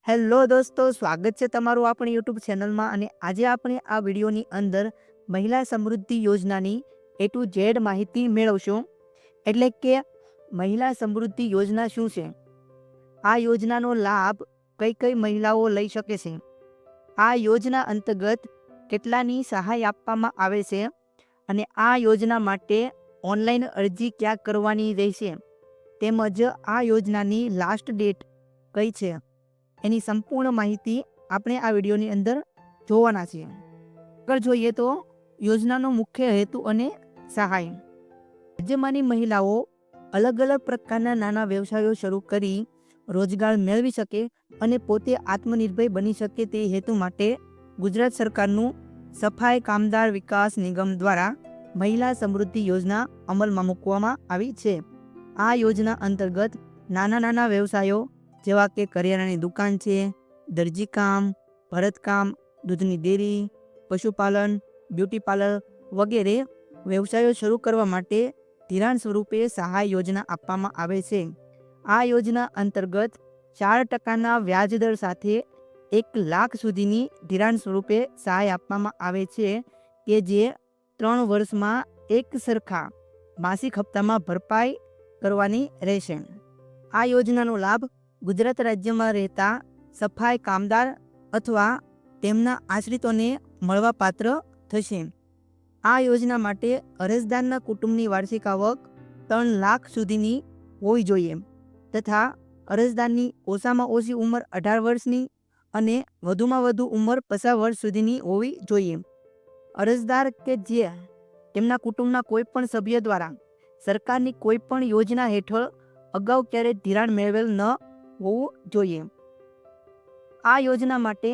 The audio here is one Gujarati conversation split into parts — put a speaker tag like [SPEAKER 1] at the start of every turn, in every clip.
[SPEAKER 1] હેલો દોસ્તો, સ્વાગત છે તમારું આપણી યુટ્યુબ ચેનલમાં. અને આજે આપણે આ વિડીયોની અંદર મહિલા સમૃદ્ધિ યોજનાની A to Z માહિતી મેળવશું. એટલે કે મહિલા સમૃદ્ધિ યોજના શું છે, આ યોજનાનો લાભ કઈ કઈ મહિલાઓ લઈ શકે છે, આ યોજના અંતર્ગત કેટલાની સહાય આપવામાં આવે છે, અને આ યોજના માટે ઓનલાઈન અરજી ક્યાં કરવાની રહેશે, તેમજ આ યોજનાની લાસ્ટ ડેટ કઈ છે, એની સંપૂર્ણ માહિતી આપણે આ વિડીયોની અંદર જોવાના છીએ. આગળ જોઈએ તો યોજનાનો મુખ્ય હેતુ અને સહાય. રાજ્યમાંની મહિલાઓ અલગ અલગ પ્રકારના નાના વ્યવસાયો શરૂ કરી રોજગાર મેળવી શકે અને પોતે આત્મનિર્ભર બની શકે તે હેતુ માટે ગુજરાત સરકારનું સફાઈ કામદાર વિકાસ નિગમ દ્વારા મહિલા સમૃદ્ધિ યોજના અમલમાં મૂકવામાં આવી છે. આ યોજના અંતર્ગત નાના નાના વ્યવસાયો જેવા કે કરિયાણાની દુકાન છે, દરજીકામ, ભરતકામ, દૂધની ડેરી, પશુપાલન, બ્યુટી પાર્લર વગેરે વ્યવસાયો શરૂ કરવા માટે ધિરાણ સ્વરૂપે સહાય યોજના આપવામાં આવે છે. આ યોજના અંતર્ગત 4% વ્યાજદર સાથે 1 લાખ સુધીની ધિરાણ સ્વરૂપે સહાય આપવામાં આવે છે, કે જે 3 વર્ષમાં એક સરખા માસિક હપ્તામાં ભરપાઈ કરવાની રહેશે. આ યોજનાનો લાભ ગુજરાત રાજ્યમાં રહેતા સફાઈ કામદાર અથવા તેમના આશ્રિતોને મળવાપાત્ર થશે. આ યોજના માટે અરજદારના કુટુંબની વાર્ષિક આવક 3 લાખ સુધીની હોવી જોઈએ તથા અરજદારની ઓછામાં ઓછી ઉંમર 18 વર્ષની અને વધુમાં વધુ ઉંમર 50 વર્ષ સુધીની હોવી જોઈએ. અરજદાર કે જે તેમના કુટુંબના કોઈ પણ સભ્ય દ્વારા સરકારની કોઈ પણ યોજના હેઠળ અગાઉ ક્યારેય ધિરાણ મેળવેલ ન હોવું જોઈએ. આ યોજના માટે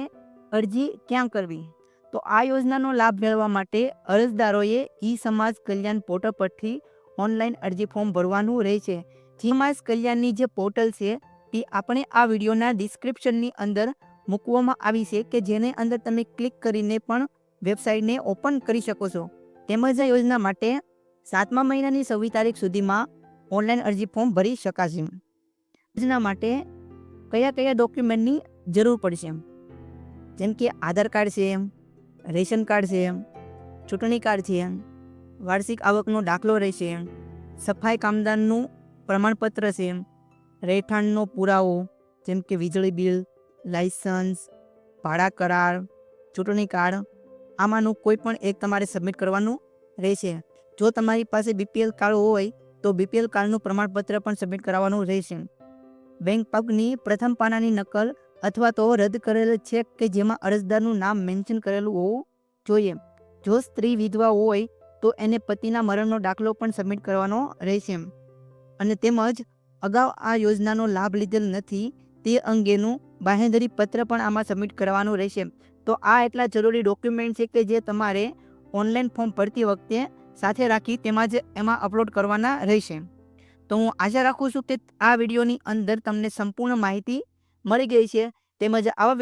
[SPEAKER 1] અરજી ક્યાં કરવી? તો આ યોજનાનો લાભ મેળવવા માટે અરજદારોએ ઈ સમાજ કલ્યાણ પોર્ટલ પરથી ઓનલાઈન અરજી ફોર્મ ભરવાનું રહેશે. સમાજ કલ્યાણની જે પોર્ટલ છે તે આપણે આ વિડીયોના ડિસ્ક્રિપ્શનની અંદર મૂકવામાં આવી છે, કે જેને અંદર તમે ક્લિક કરીને પણ વેબસાઇટને ઓપન કરી શકો છો. તેમજ આ યોજના માટે 7મા મહિનાની 26 તારીખ સુધીમાં ઓનલાઈન અરજી ફોર્મ ભરી શકાશે. યોજના માટે કયા કયા ડોક્યુમેન્ટની જરૂર પડશે, જેમ કે આધાર કાર્ડ છે, રેશન કાર્ડ છે, ચૂંટણી કાર્ડ છે, વાર્ષિક આવકનો દાખલો રહેશે, સફાઈ કામદારનું પ્રમાણપત્ર છે, રહેઠાણનો પુરાવો જેમ કે વીજળી બિલ, લાઇસન્સ, ભાડા કરાર, ચૂંટણી કાર્ડ, આમાંનું કોઈ પણ એક તમારે સબમિટ કરવાનું રહેશે. જો તમારી પાસે BPL કાર્ડ હોય તો BPL કાર્ડનું પ્રમાણપત્ર પણ સબમિટ કરાવવાનું રહેશે. બેંક પાસબુકની પ્રથમ પાનાની નકલ અથવા તો રદ કરેલ ચેક કે જેમાં અરજદારનું નામ મેન્શન કરેલું હોવું જોઈએ. જો સ્ત્રી વિધવા હોય તો એને પતિના મરણનો દાખલો પણ સબમિટ કરવાનો રહેશે. અને તેમજ અગાઉ આ યોજનાનો લાભ લીધેલ નથી તે અંગેનું બાંહેધરી પત્ર પણ આમાં સબમિટ કરવાનું રહેશે. તો આ એટલા જરૂરી ડોક્યુમેન્ટ છે કે જે તમારે ઓનલાઈન ફોર્મ ભરતી વખતે સાથે રાખી એમાં અપલોડ કરવાના રહેશે. તો હું આશા રાખું છું કે આ વિડીયોની અંદર તમને સંપૂર્ણ માહિતી મળી ગઈ છે. તેમજ આવા